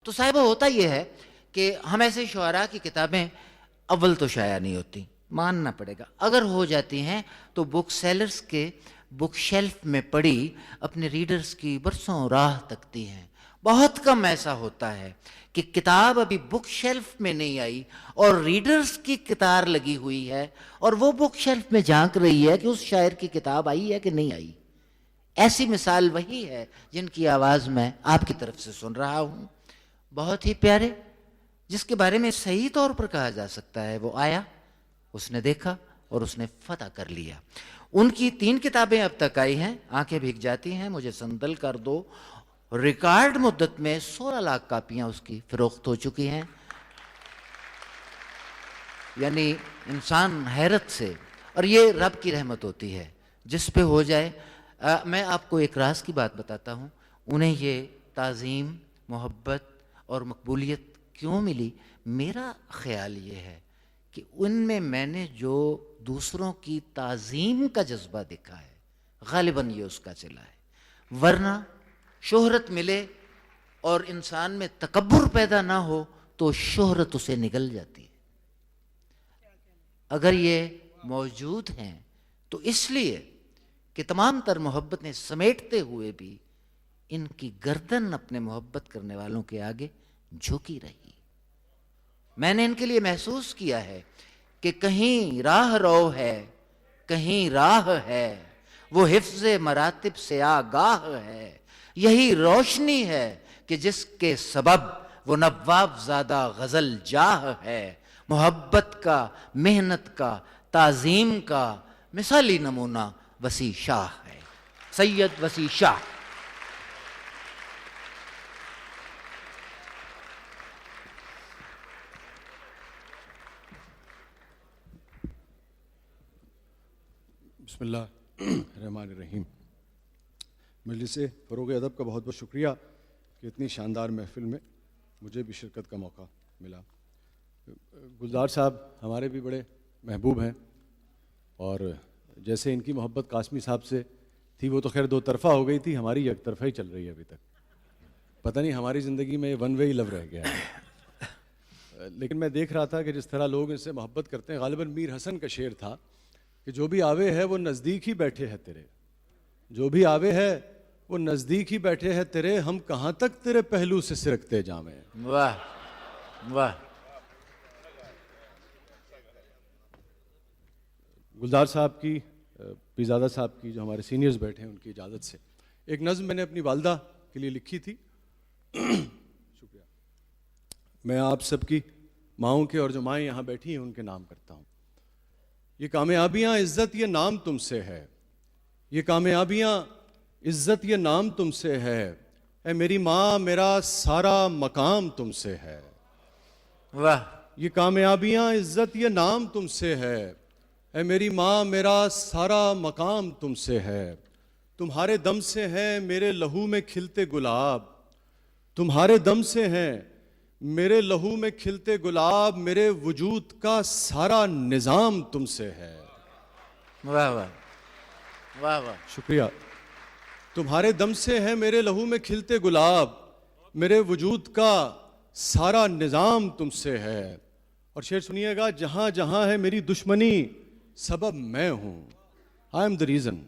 तो साहिब होता यह है कि हम ऐसे शुआरा की किताबें अव्वल तो शाया नहीं होती, मानना पड़ेगा। अगर हो जाती हैं तो बुक सेलर्स के बुक शेल्फ में पड़ी अपने रीडर्स की बरसों राह तकती हैं। बहुत कम ऐसा होता है कि किताब अभी बुक शेल्फ में नहीं आई और रीडर्स की कतार लगी हुई है और वो बुक शेल्फ में झांक रही है कि उस शायर की किताब आई है कि नहीं आई। ऐसी मिसाल वही है जिनकी आवाज़ मैं आपकी तरफ से सुन रहा हूँ। बहुत ही प्यारे, जिसके बारे में सही तौर पर कहा जा सकता है वो आया, उसने देखा और उसने फतह कर लिया। उनकी 3 किताबें अब तक आई हैं, आंखें भीग जाती हैं, मुझे संदल कर दो। रिकॉर्ड मुद्दत में 16 लाख कापियां उसकी फरोख्त हो चुकी हैं। यानी इंसान हैरत से, और ये रब की रहमत होती है जिस पे हो जाए। मैं आपको एक राज की बात बताता हूँ, उन्हें ये ताज़ीम, मोहब्बत और मकबूलियत क्यों मिली। मेरा ख्याल ये है कि उनमें मैंने जो दूसरों की ताज़ीम का जज्बा देखा है, गालिबन ये उसका सिला है। वरना शोहरत मिले और इंसान में तकब्बुर पैदा ना हो तो शोहरत उसे निगल जाती है। अगर ये मौजूद हैं तो इसलिए कि तमाम तर मोहब्बतें समेटते हुए भी इनकी गर्दन अपने मोहब्बत करने वालों के आगे झुकी रही। मैंने इनके लिए महसूस किया है कि कहीं राह रो है, कहीं राह है, वो हिफ्ज़े मरातिब से आगाह है। यही रोशनी है कि जिसके सबब वो नवाब ज़्यादा गज़ल जाह है। मोहब्बत का, मेहनत का, ताज़ीम का मिसाली नमूना वसी शाह है, सैयद वसी शाह। बिस्मिल्लाहिर्रहमानिर्रहीम। मजलिस फ़रोग़ अदब का बहुत बहुत शुक्रिया कि इतनी शानदार महफ़िल में मुझे भी शिरकत का मौका मिला। गुलजार साहब हमारे भी बड़े महबूब हैं और जैसे इनकी मोहब्बत कासमी साहब से थी वो तो खैर 2 तरफ़ा हो गई थी, हमारी एक तरफ़ा ही चल रही है अभी तक। पता नहीं हमारी ज़िंदगी में वन वे ही लव रह गया है। लेकिन मैं देख रहा था कि जिस तरह लोग इनसे मोहब्बत करते हैं, गालिबन मीर हसन का शेर था कि जो भी आवे है वो नज़दीक ही बैठे है तेरे, जो भी आवे है वो नज़दीक ही बैठे है तेरे, हम कहाँ तक तेरे पहलू से सिरकते जामे। वाह वाह। गुलजार साहब की, पीरज़ादा साहब की, जो हमारे सीनियर्स बैठे हैं, उनकी इजाज़त से एक नज़्म मैंने अपनी वालदा के लिए लिखी थी। शुक्रिया। मैं आप सबकी माँओं के और जो माएँ यहाँ बैठी हैं उनके नाम करता हूँ। ये कामयाबियाँ इज़्ज़त ये नाम तुमसे है, ये कामयाबियाँ इज़्ज़त ये नाम तुमसे है, ऐ मेरी माँ मेरा सारा मकाम तुमसे है। वाह। ये कामयाबियाँ इज़्ज़त ये नाम तुमसे है, ऐ मेरी माँ मेरा सारा मकाम तुमसे है। तुम्हारे दम से हैं मेरे लहू में खिलते गुलाब, तुम्हारे दम से हैं मेरे लहू में खिलते गुलाब, मेरे वजूद का सारा निज़ाम तुमसे है। वाह वाह वाह वाह। शुक्रिया। तुम्हारे दम से है मेरे लहू में खिलते गुलाब, मेरे वजूद का सारा निज़ाम तुमसे है। और शेर सुनिएगा, जहाँ जहाँ है मेरी दुश्मनी सबब मैं हूँ, आई एम द रीज़न।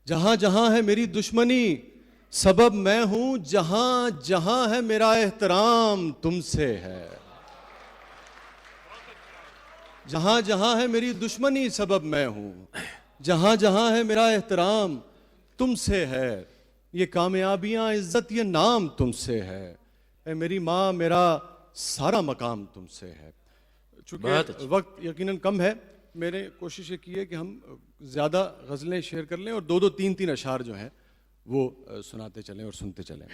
जहाँ जहाँ है मेरी दुश्मनी सबब मैं हूँ, जहाँ जहाँ है मेरा एहतराम तुमसे है। जहाँ जहाँ है मेरी दुश्मनी सबब मैं हूँ, जहाँ जहाँ है मेरा एहतराम तुमसे है। ये कामयाबियाँ इज़्ज़त ये नाम तुमसे है, ऐ मेरी माँ मेरा सारा मकाम तुमसे है। चूँकि वक्त यकीनन कम है, मैंने कोशिश ये की है कि हम ज़्यादा गज़लें शेयर कर लें और 2-2, 3-3 अशार जो हैं वो सुनाते चलें और सुनते चलें।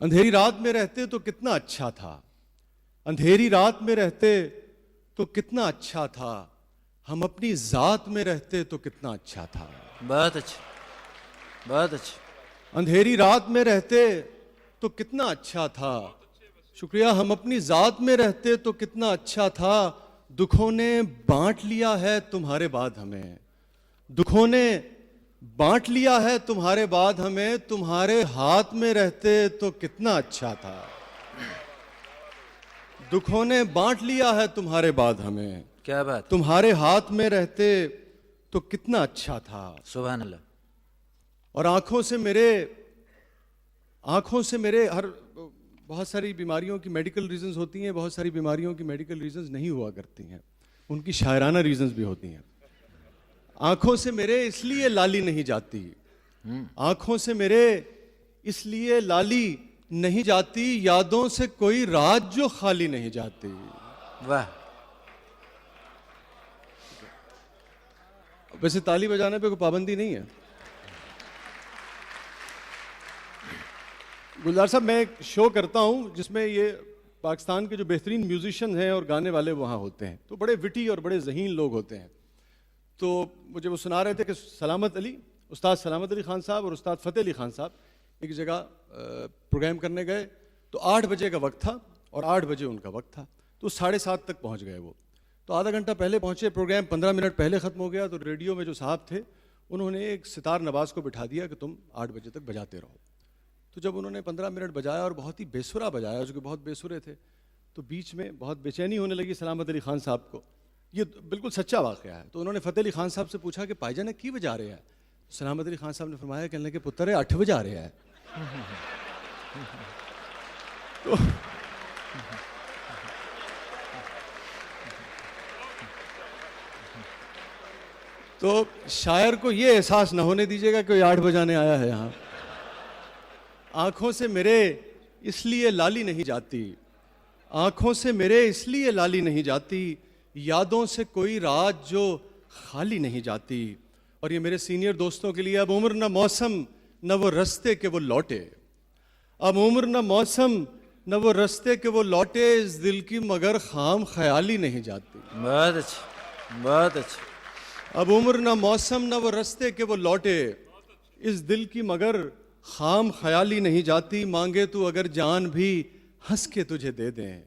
अंधेरी रात में रहते तो कितना अच्छा था, अंधेरी रात में रहते तो कितना अच्छा था, हम अपनी ज़ात में रहते तो कितना अच्छा था। बहुत अच्छा, बहुत अच्छा। अंधेरी रात में रहते तो कितना अच्छा था, शुक्रिया। हम अपनी ज़ात में रहते तो कितना अच्छा था, दुखों ने बांट लिया है तुम्हारे बाद हमें, दुखों ने बांट लिया है तुम्हारे बाद हमें, तुम्हारे हाथ में रहते तो कितना अच्छा था। दुखों ने बांट लिया है तुम्हारे बाद हमें, क्या बात, तुम्हारे हाथ में रहते तो कितना अच्छा था। सुभान अल्लाह। और आंखों से मेरे हर बहुत सारी बीमारियों की मेडिकल रीजंस होती हैं, बहुत सारी बीमारियों की मेडिकल रीजंस नहीं हुआ करती हैं, उनकी शायराना रीजंस भी होती हैं। आंखों से मेरे इसलिए लाली नहीं जाती, आंखों से मेरे इसलिए लाली नहीं जाती, यादों से कोई रात जो खाली नहीं जाती। वाह, वैसे ताली बजाने पे कोई पाबंदी नहीं है। गुलजार साहब, मैं एक शो करता हूं जिसमें ये पाकिस्तान के जो बेहतरीन म्यूजिशियन हैं और गाने वाले वहां होते हैं, तो बड़े विटी और बड़े ज़हीन लोग होते हैं। तो मुझे वो सुना रहे थे कि उस्ताद सलामत अली खान साहब और उस्ताद फ़तेह अली खान साहब एक जगह प्रोग्राम करने गए, तो 8 बजे का वक्त था और 8 बजे उनका वक्त था, तो 7:30 तक पहुंच गए वो। तो आधा घंटा पहले पहुंचे, प्रोग्राम 15 मिनट पहले ख़त्म हो गया। तो रेडियो में जो साहब थे उन्होंने एक सितार नवाज़ को बिठा दिया कि तुम 8 बजे तक बजाते रहो। तो जब उन्होंने 15 मिनट बजाया और बहुत ही बेसुरा बजाया, जो कि बहुत बेसुरे थे, तो बीच में बहुत बेचैनी होने लगी सलामत अली खान साहब को। ये बिल्कुल सच्चा वाक़या है। तो उन्होंने फ़तेह अली खान साहब से पूछा कि भाईजान की बजा रहे हैं? सलामत अली खान साहब ने फरमाया, कहने लगे पुत्र है 8 बजा रहे हैं। तो शायर को ये एहसास ना होने दीजिएगा कि 8 बजाने आया है यहाँ। आंखों से मेरे इसलिए लाली नहीं जाती, आंखों से मेरे इसलिए लाली नहीं जाती, यादों से कोई रात जो खाली नहीं जाती। और ये मेरे सीनियर दोस्तों के लिए, अब उम्र न मौसम न वो रस्ते के वो लौटे, अब उम्र न मौसम न वो रस्ते के वो लौटे, इस दिल की मगर खाम ख्याली नहीं जाती। बहुत अच्छा, बहुत अच्छा। अब उम्र न मौसम न वो रस्ते के वो लौटे, इस दिल की मगर खाम ख्याली नहीं जाती। मांगे तू अगर जान भी हंस के तुझे दे दें,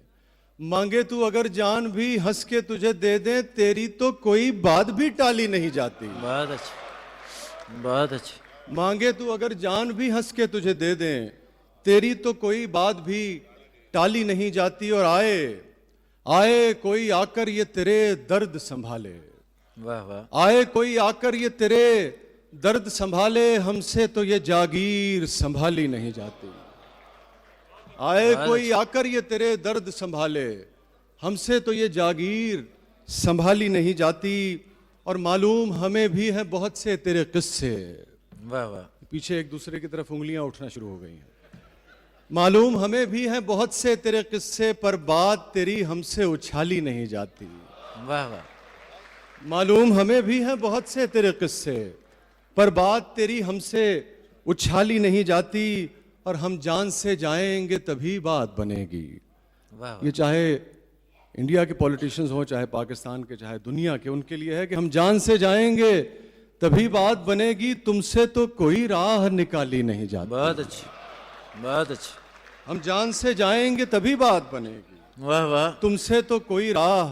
मांगे तू अगर जान भी हंस के तुझे दे दें, तेरी तो कोई बात भी टाली नहीं जाती। बहुत अच्छा, बहुत अच्छा। मांगे तू अगर जान भी हंस के तुझे दे दें, तेरी तो कोई बात भी टाली नहीं जाती। और आए आए कोई आकर ये तेरे दर्द संभाले, वाह वाह, आए कोई आकर ये तेरे दर्द संभाले, हमसे तो ये जागीर संभाली नहीं जाती। आए कोई आकर ये तेरे दर्द संभाले, हमसे तो ये जागीर संभाली नहीं जाती। और मालूम हमें भी है बहुत से तेरे किस्से, वाह वाह, पीछे एक दूसरे की तरफ उंगलियां उठना शुरू हो गई हैं। मालूम हमें भी है बहुत से तेरे किस्से, पर बात तेरी हमसे उछाली नहीं जाती। वाह वाह, मालूम हमें भी है बहुत से तेरे किस्से, पर बात तेरी हमसे उछाली नहीं जाती। और हम जान से जाएंगे तभी बात बनेगी। वाह ये चाहे इंडिया के पॉलिटिशियंस हों, चाहे पाकिस्तान के, चाहे दुनिया के, उनके लिए है कि हम जान से जाएंगे तभी बात बनेगी। तुमसे तो कोई राह निकाली नहीं जाती। बहुत अच्छी, बहुत अच्छी। हम जान से जाएंगे तभी बात बनेगी, वाह वाह, तुमसे तो कोई राह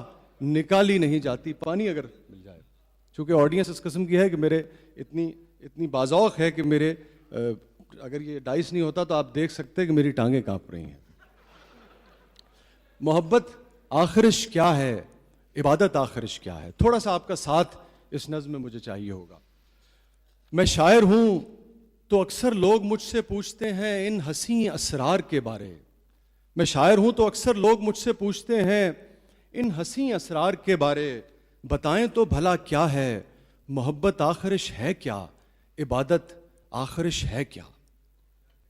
निकाली नहीं जाती। पानी अगर मिल जाए, चूंकि ऑडियंस इस किस्म की है कि मेरे इतनी बाज़ौक़ है कि मेरे अगर ये डाइस नहीं होता तो आप देख सकते हैं कि मेरी टांगें कांप रही हैं। मोहब्बत आखिरिश क्या है, इबादत आखिरिश क्या है, थोड़ा सा आपका साथ इस नज़्म में मुझे चाहिए होगा। मैं शायर हूं तो अक्सर लोग मुझसे पूछते हैं इन हसी असरार के बारे। मैं शायर हूं तो अक्सर लोग मुझसे पूछते हैं इन हसी असरार के बारे। बताएं तो भला क्या है, मोहब्बत आखिरिश है क्या, इबादत आखिरिश है क्या।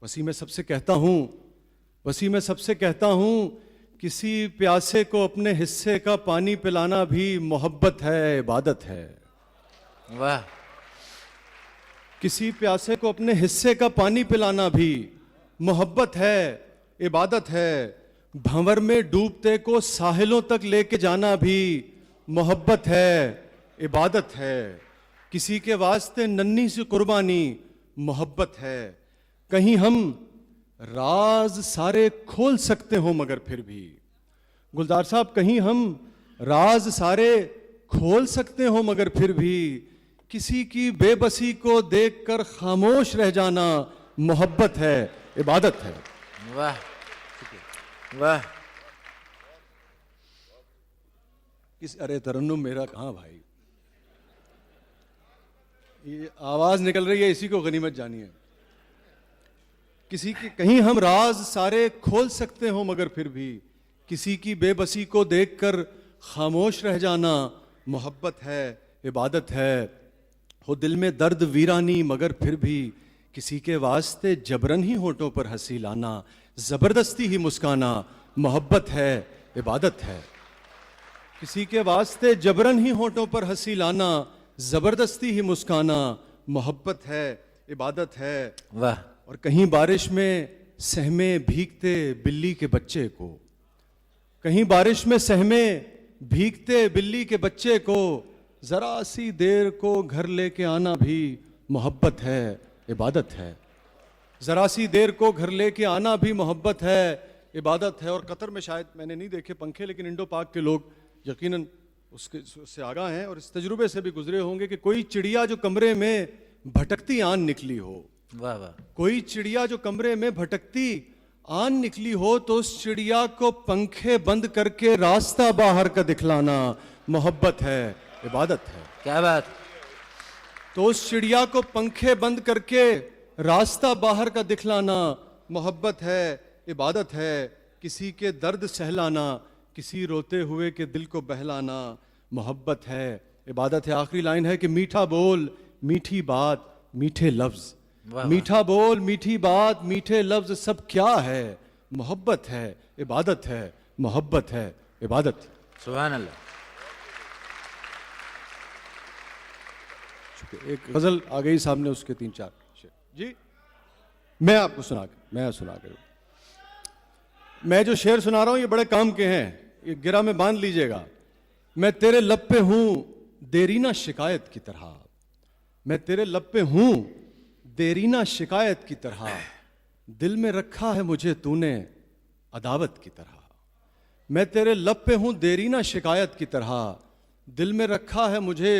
वसी मैं सबसे कहता हूं किसी प्यासे को अपने हिस्से का पानी पिलाना भी मोहब्बत है, इबादत है। वाह, किसी प्यासे को अपने हिस्से का पानी पिलाना भी मोहब्बत है, इबादत है। भंवर में डूबते को साहिलों तक लेके जाना भी मोहब्बत है, इबादत है। किसी के वास्ते नन्ही सी कुर्बानी मोहब्बत है। कहीं हम राज सारे खोल सकते हो मगर फिर भी, गुलजार साहब, कहीं हम राज सारे खोल सकते हो मगर फिर भी, किसी की बेबसी को देखकर खामोश रह जाना मोहब्बत है, इबादत है। वाह वाह, अरे तरन्नुम मेरा कहाँ भाई, ये आवाज निकल रही है, इसी को गनीमत जानिए। किसी के कहीं हम राज सारे खोल सकते हो मगर फिर भी किसी की बेबसी को देखकर खामोश रह जाना मोहब्बत है, इबादत है। हो दिल में दर्द वीरानी मगर फिर भी किसी के वास्ते जबरन ही होठों पर हंसी लाना, जबरदस्ती ही मुस्काना मोहब्बत है, इबादत है। किसी के वास्ते जबरन ही होठों पर हंसी लाना, जबरदस्ती ही मुस्काना मोहब्बत है, इबादत है। वाह। और कहीं बारिश में सहमे भीगते बिल्ली के बच्चे को, कहीं बारिश में सहमे भीगते बिल्ली के बच्चे को जरा सी देर को घर लेके आना भी मोहब्बत है, इबादत है। जरा सी देर को घर लेके आना भी मोहब्बत है, इबादत है। और कतर में शायद मैंने नहीं देखे पंखे, लेकिन इंडो पाक के लोग यकीनन उससे आगाह हैं और इस तजुर्बे से भी गुजरे होंगे कि कोई चिड़िया जो कमरे में भटकती आन निकली हो, वाह वाह, कोई चिड़िया जो कमरे में भटकती आन निकली हो तो उस चिड़िया को पंखे बंद करके रास्ता बाहर का दिखलाना मोहब्बत है, इबादत है। क्या बात। तो उस चिड़िया को पंखे बंद करके रास्ता बाहर का दिखलाना मोहब्बत है, इबादत है। किसी के दर्द सहलाना, किसी रोते हुए के दिल को बहलाना मोहब्बत है, इबादत है। आखिरी लाइन है कि मीठा बोल मीठी बात मीठे लफ्ज, मीठा बोल मीठी बात मीठे लफ्ज सब क्या है, मोहब्बत है, इबादत है, मोहब्बत है, इबादत। सुभान अल्लाह। एक गजल आ गई सामने, उसके 3-4 शेर जी मैं आपको सुना कर मैं जो शेर सुना रहा हूं ये बड़े काम के हैं, ये गिरा में बांध लीजिएगा। मैं तेरे लब पे हूं देरीना शिकायत की तरह, मैं तेरे लब पे हूं देरीना शिकायत की तरह, दिल में रखा है मुझे तूने अदावत की तरह। मैं तेरे लब पे हूं देरीना शिकायत की तरह, दिल में रखा है मुझे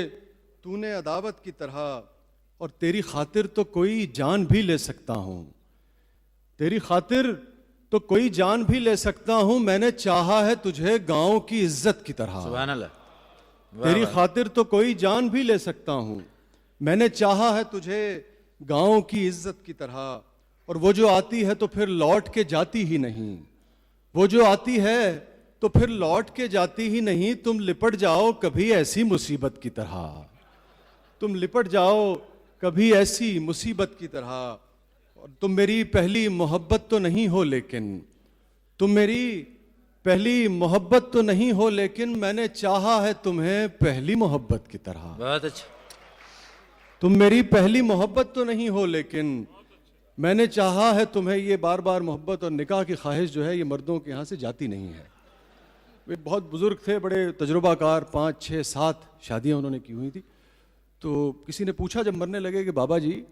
तूने अदावत की तरह। और तेरी खातिर तो कोई जान भी ले सकता हूं, तेरी खातिर तो कोई जान भी ले सकता हूं, मैंने चाहा है तुझे गांव की इज्जत की तरह। सुभान अल्लाह। तेरी खातिर तो कोई जान भी ले सकता हूं, मैंने चाहा है तुझे गांव की इज्जत की तरह। और वो जो आती है तो फिर लौट के जाती ही नहीं, वो जो आती है तो फिर लौट के जाती ही नहीं। तुम लिपट जाओ कभी ऐसी मुसीबत की तरह, तुम लिपट जाओ कभी ऐसी मुसीबत की तरह। और तुम मेरी पहली मोहब्बत तो नहीं हो लेकिन, तुम मेरी पहली मोहब्बत तो नहीं हो लेकिन, मैंने चाहा है तुम्हें पहली मोहब्बत की तरह। बहुत अच्छा। तुम मेरी पहली मोहब्बत तो नहीं हो लेकिन, मैंने चाहा है तुम्हें। ये बार बार मोहब्बत और निकाह की ख्वाहिश जो है ये मर्दों के यहाँ से जाती नहीं है। वे बहुत बुजुर्ग थे, बड़े तजुर्बाकार, 5, 6, 7 शादियाँ उन्होंने की हुई थी। तो किसी ने पूछा जब मरने लगे कि बाबा जी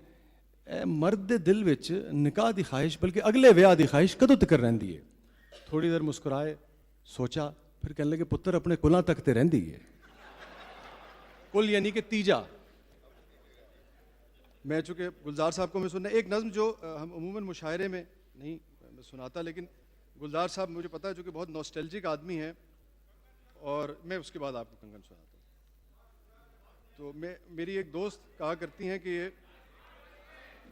मर्द दे दिल विच निकाह दी ख्वाहिश बल्कि अगले विआह दी ख्वाहिश कदों तक रहिंदी है? थोड़ी देर मुस्कुराए, सोचा, फिर कहने लगे पुत्र अपने कुलां तक ते रहिंदी है। कुल यानी कि तीजा। मैं चूंकि गुलजार साहब को मैं सुनना एक नज़्म जो हम अमूमन मुशायरे में नहीं सुनाता, लेकिन गुलजार साहब मुझे पता है चूंकि बहुत नॉस्टैल्जिक आदमी है, और मैं उसके बाद आपको कंगन सुनाता हूँ। तो मेरी एक दोस्त कहा करती हैं कि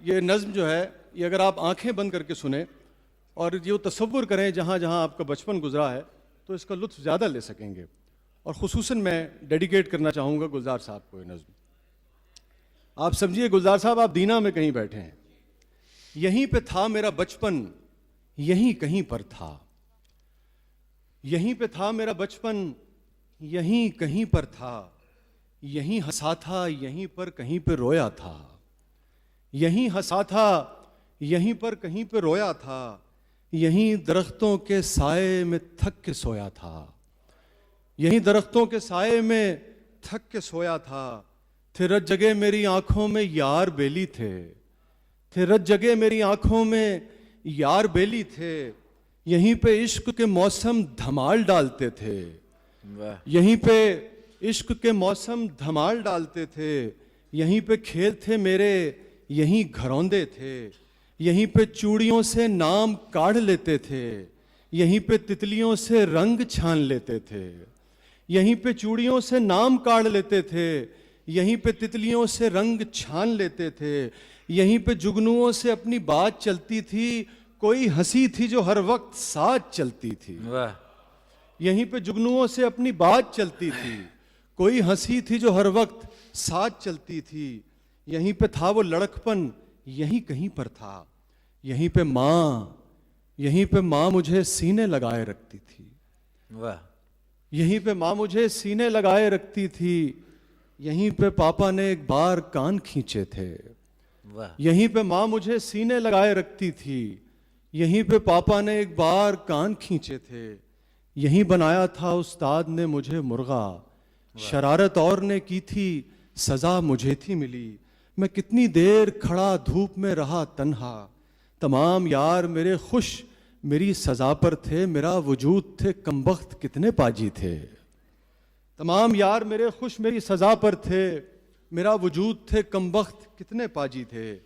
ये नज़्म जो है ये अगर आप आंखें बंद करके सुने और ये तसव्वुर करें जहाँ जहाँ आपका बचपन गुजरा है तो इसका लुत्फ़ ज़्यादा ले सकेंगे। और ख़ुसूसन मैं डेडिकेट करना चाहूँगा गुलजार साहब को ये नज़्म। आप समझिए गुलजार साहब आप दीना में कहीं बैठे हैं, यहीं पे था मेरा बचपन, यहीं कहीं पर था, यहीं पे था मेरा बचपन, यहीं कहीं पर था, यहीं हंसा था यहीं पर कहीं पे रोया था, यहीं हंसा था यहीं पर कहीं पे रोया था, यहीं दरख्तों के साए में थक के सोया था, यहीं दरख्तों के साए में थक के सोया था। थे रत जगह मेरी आंखों में यार बेली थे, थे रत जगह मेरी आंखों में यार बेली थे, यहीं पे इश्क के मौसम धमाल डालते थे, यहीं पे इश्क के मौसम धमाल डालते थे, यहीं पे खेल थे मेरे यहीं घरौंदे थे, यहीं पे चूड़ियों से नाम काढ़ लेते थे, यहीं पे तितलियों से रंग छान लेते थे, यहीं पे चूड़ियों से नाम काढ़ लेते थे, यहीं पे तितलियों से रंग छान लेते थे, यहीं पे जुगनुओं से अपनी बात चलती थी, कोई हंसी थी जो हर वक्त साथ चलती थी। वाह। यहीं पे जुगनुओं से अपनी बात चलती थी, कोई हंसी थी जो हर वक्त साथ चलती थी, यहीं पे था वो लड़कपन, यहीं कहीं पर था, यहीं पे माँ मुझे सीने लगाए रखती थी। वाह। यहीं पे माँ मुझे सीने लगाए रखती थी, यहीं पे पापा ने एक बार कान खींचे थे। वाह। यहीं पे माँ मुझे सीने लगाए रखती थी, यहीं पे पापा ने एक बार कान खींचे थे, यहीं बनाया था उस्ताद ने मुझे मुर्गा, शरारत और ने की थी, सजा मुझे थी मिली, मैं कितनी देर खड़ा धूप में रहा तन्हा, तमाम यार मेरे खुश मेरी सजा पर थे, मेरा वजूद थे कमबख्त कितने पाजी थे। तमाम यार मेरे खुश मेरी सजा पर थे, मेरा वजूद थे कमबख्त कितने पाजी थे।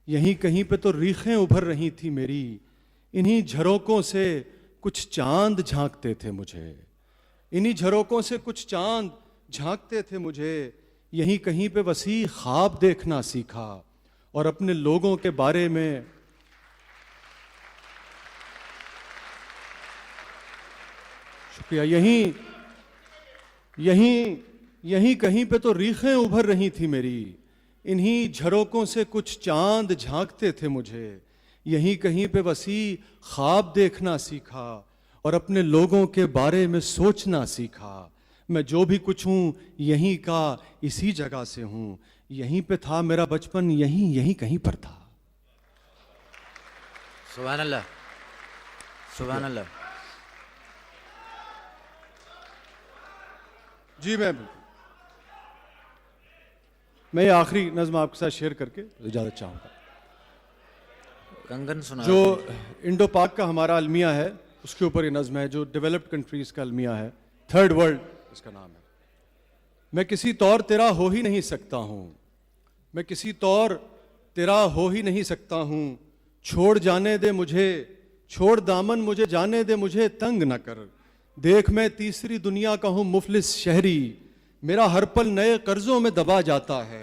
यहीं कहीं पे तो रीखें उभर रही थी मेरी, इन्हीं झरोकों से कुछ चांद झांकते थे मुझे, इन्हीं झरोकों से कुछ चांद झांकते थे मुझे। यहीं कहीं पे वसी ख्वाब देखना सीखा और अपने लोगों के बारे में शुक्रिया। यहीं कहीं पे तो रीखें उभर रही थी मेरी, इन्हीं झरोकों से कुछ चांद झांकते थे मुझे। यहीं कहीं पे वसी ख्वाब देखना सीखा और अपने लोगों के बारे में सोचना सीखा। मैं जो भी कुछ हूँ यहीं का, इसी जगह से हूँ, यहीं पे था मेरा बचपन, यहीं कहीं पर था। सुभान अल्लाह, सुभान अल्लाह। जी मैं ये आखिरी नज़्म आपके साथ शेयर करके इजाज़त चाहूँगा। कंगन सुना। जो इंडो पाक का हमारा अलमिया है उसके ऊपर ये नज़्म है, जो डेवलप्ड कंट्रीज़ का अलमिया है, थर्ड वर्ल्ड इसका नाम है। मैं किसी तौर तेरा हो ही नहीं सकता हूँ, मैं किसी तौर तेरा हो ही नहीं सकता हूँ, छोड़ जाने दे मुझे, छोड़ दामन मुझे जाने दे, मुझे तंग न कर। देख मैं तीसरी दुनिया का हूँ मुफलिस शहरी, मेरा हर पल नए कर्जों में दबा जाता है।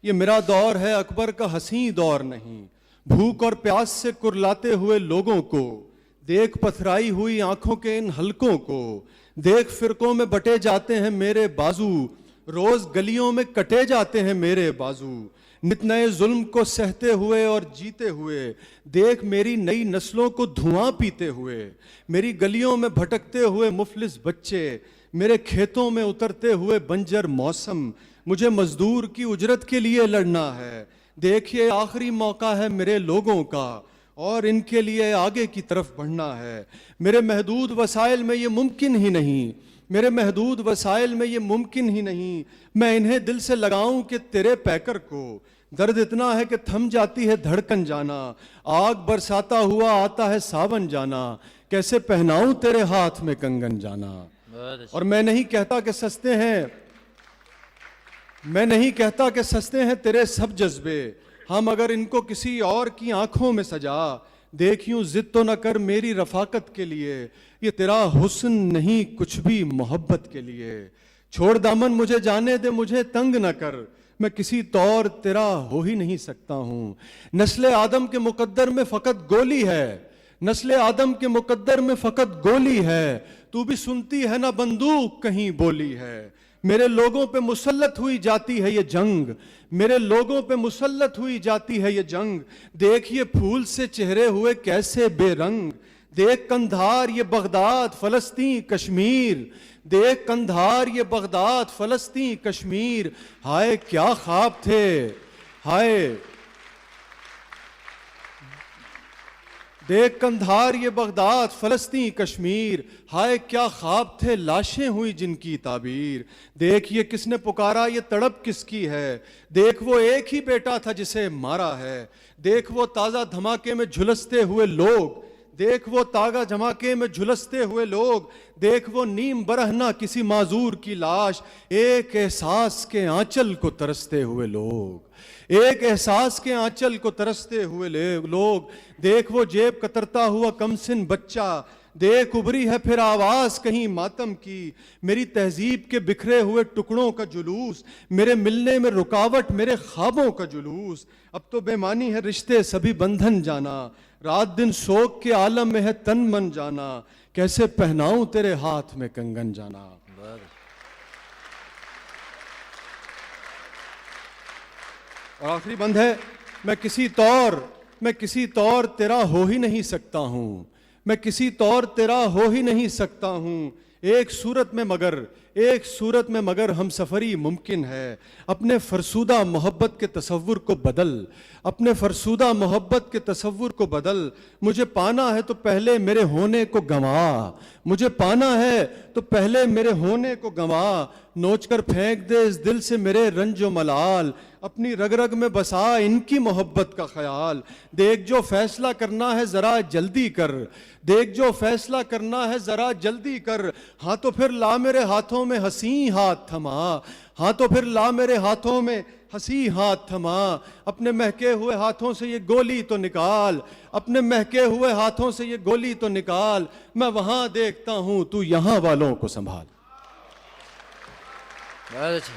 ये मेरा दौर है अकबर का हसीं दौर नहीं, भूख और प्यास से कुरलाते हुए लोगों को देख, पथराई हुई आंखों के इन हलकों को देख, फिरकों में बटे जाते हैं मेरे बाजू, रोज गलियों में कटे जाते हैं मेरे बाजू। नित नए जुल्म को सहते हुए और जीते हुए देख, मेरी नई नस्लों को धुआं पीते हुए, मेरी गलियों में भटकते हुए मुफलिस बच्चे, मेरे खेतों में उतरते हुए बंजर मौसम। मुझे मजदूर की उजरत के लिए लड़ना है, देखिए आखिरी मौका है मेरे लोगों का और इनके लिए आगे की तरफ बढ़ना है। मेरे महदूद वसाइल में ये मुमकिन ही नहीं, मेरे महदूद वसाइल में ये मुमकिन ही नहीं, मैं इन्हें दिल से लगाऊं कि तेरे पैकर को दर्द इतना है कि थम जाती है धड़कन जाना, आग बरसाता हुआ आता है सावन जाना, कैसे पहनाऊं तेरे हाथ में कंगन जाना। और मैं नहीं कहता कि सस्ते हैं, मैं नहीं कहता कि सस्ते हैं तेरे सब जज्बे, हम अगर इनको किसी और की आंखों में सजा, देखियूं जिद तो न कर मेरी रफाकत के लिए, ये तेरा हुस्न नहीं कुछ भी मोहब्बत के लिए। छोड़ दामन मुझे जाने दे, मुझे तंग न कर, मैं किसी तौर तेरा हो ही नहीं सकता हूँ। नस्ले आदम के मुकद्दर में फ़कत गोली है, नस्ले आदम के मुकद्दर में फ़कत गोली है, तू भी सुनती है ना बंदूक कहीं बोली है। मेरे लोगों पे मुसल्लत हुई जाती है ये जंग, मेरे लोगों पे मुसल्लत हुई जाती है ये जंग। देखिए फूल से चेहरे हुए कैसे बेरंग, देख कंधार ये बगदाद फलस्तीन कश्मीर, देख कंधार ये बगदाद फलस्तीन कश्मीर। हाय क्या ख्वाब थे, हाय देख कंधार ये बगदाद फलस्तीन कश्मीर, हाय क्या ख्वाब थे लाशें हुई जिनकी ताबीर। देख ये किसने पुकारा, ये तड़प किसकी है, देख वो एक ही बेटा था जिसे मारा है। देख वो ताज़ा धमाके में झुलसते हुए लोग, देख वो तागा धमाके में झुलसते हुए लोग, देख वो नीम बरहना किसी माजूर की लाश, एक एहसास के आंचल को तरसते हुए लोग, एक एहसास के आंचल को तरसते हुए लोग। देख वो जेब कतरता हुआ कमसिन बच्चा, देख उभरी है फिर आवाज कहीं मातम की, मेरी तहजीब के बिखरे हुए टुकड़ों का जुलूस, मेरे मिलने में रुकावट मेरे ख्वाबों का जुलूस। अब तो बेमानी है रिश्ते सभी बंधन जाना, रात दिन शोक के आलम में है तन मन जाना, कैसे पहनाऊं तेरे हाथ में कंगन जाना। और आखिरी बंद है, मैं किसी तौर तेरा हो ही नहीं सकता हूं, मैं किसी तौर तेरा हो ही नहीं सकता हूं, एक सूरत में मगर हम सफरी मुमकिन है, अपने फरसूदा मोहब्बत के तसव्वुर को बदल, अपने फरसूदा मोहब्बत के तसव्वुर को बदल, मुझे पाना है तो पहले मेरे होने को गंवा, मुझे पाना है तो पहले मेरे होने को गंवा, नोच कर फेंक दे इस दिल से मेरे रंजो मलाल, अपनी रग रग में बसा इनकी मोहब्बत का ख्याल, देख जो फैसला करना है जरा जल्दी कर, देख जो फैसला करना है जरा जल्दी कर, हाँ तो फिर ला मेरे हाथों में हंसी हाथ थमा, हाँ तो फिर ला मेरे हाथों में हंसी हाथ थमा, अपने महके हुए हाथों से ये गोली तो निकाल, अपने महके हुए हाथों से ये गोली तो निकाल, मैं वहां देखता हूं तू यहां वालों को संभाल। बहुत अच्छा।